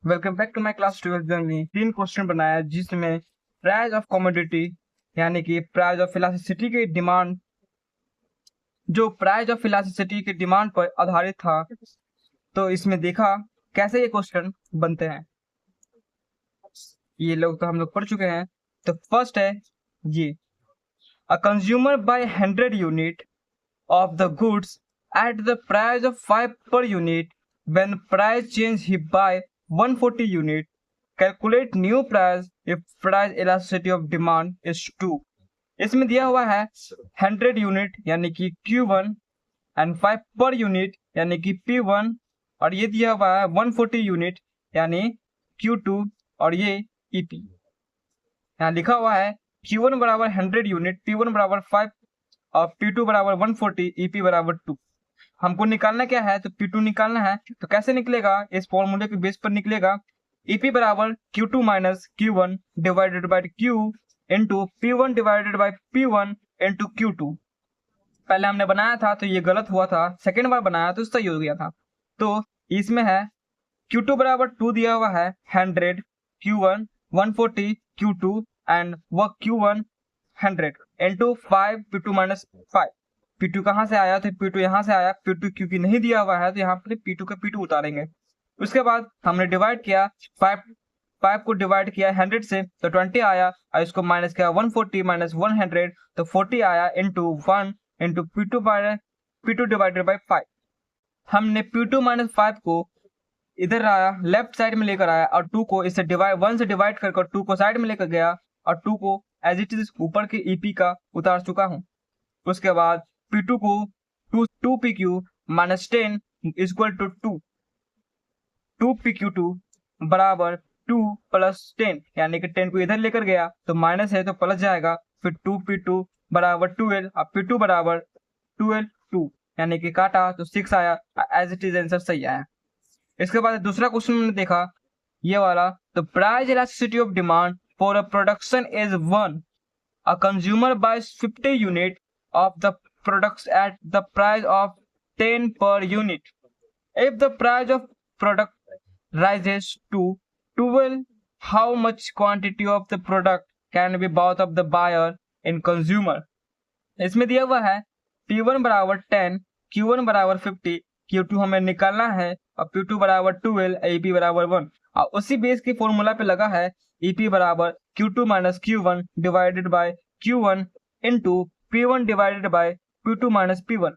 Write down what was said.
Welcome back to my class 12 में 3 question बनाया जिसमें प्राइस ऑफ कमोडिटी यानी कि प्राइस ऑफ इलास्टिसिटी की डिमांड जो प्राइस ऑफ इलास्टिसिटी की डिमांड पर आधारित था। तो इसमें देखा कैसे ये क्वेश्चन बनते हैं। ये लोग तो हम लोग पढ़ चुके हैं। तो फर्स्ट है ये, a consumer buy 100 unit of the goods at the price of 5 per unit. When price change he buy 140 unit. Calculate new price if price elasticity of demand is 2. इसमें दिया हुआ है 100 यूनिट यानी कि Q1 एंड 5 पर यूनिट यानी कि P1 और ये दिया हुआ है 140 यूनिट यानी Q2 और ये EP। यहाँ लिखा हुआ है Q1 बराबर 100 यूनिट, P1 बराबर 5 और P2 बराबर 140, EP बराबर 2। हमको निकालना क्या है? तो P2 निकालना है। तो कैसे निकलेगा? इस फॉर्मूले के बेस पर निकलेगा। EP बराबर Q2 minus Q1 divided by Q into P1 divided by P1 into Q2। पहले हमने बनाया था तो ये गलत हुआ था, सेकेंड बार बनाया तो सही हो गया था। तो इसमें है Q2 बराबर 2 दिया हुआ है 100, Q1 140, Q2 एंड वह Q1 100 into 5 P2 minus 5। P2 कहाँ से आया? तो P2 यहाँ से आया। P2 क्योंकि नहीं दिया हुआ है तो यहाँ पर P2 का P2 उतारेंगे। उसके बाद हमने डिवाइड किया 5 को डिवाइड किया 100 से तो 20 आया और इसको माइनस किया 140 माइनस 100 तो 40 आया into 1 into P2 divided by 5। हमने P2 माइनस 5 को इधर आया लेफ्ट साइड में लेकर आया और 2 को इससे डिवाइड 1 से डिवाइड कर 2 को साइड में लेकर गया और 2 को एज इट इज ऊपर के EP का उतार चुका हूं। उसके बाद P2 को 2PQ minus 10 equal to 2PQ2 बराबर 2 प्लस 10 यानी कि 10 को इधर लेकर गया तो माइनस है तो प्लस जाएगा। फिर 2P2 बराबर 12 और P2 बराबर 12 2 यानी कि काटा तो 6 आया। एज इट इज आंसर सही आया। इसके बाद दूसरा क्वेश्चन मैंने देखा ये वाला, तो price elasticity of demand for a production is 1, a consumer buys 50 unit of the products at the price of 10 per unit. If the price of product rises to 12, how much quantity of the product can be bought of the buyer in consumer? इसमें दिया हुआ है P1 बराबर 10, Q1 बराबर 50, Q2 हमें निकालना है और P2 बराबर 12, EP बराबर 1 और उसी बेस की फॉर्मूला पे लगा है EP बराबर Q2 minus Q1 divided by Q1 into P1 divided by P2 minus P1।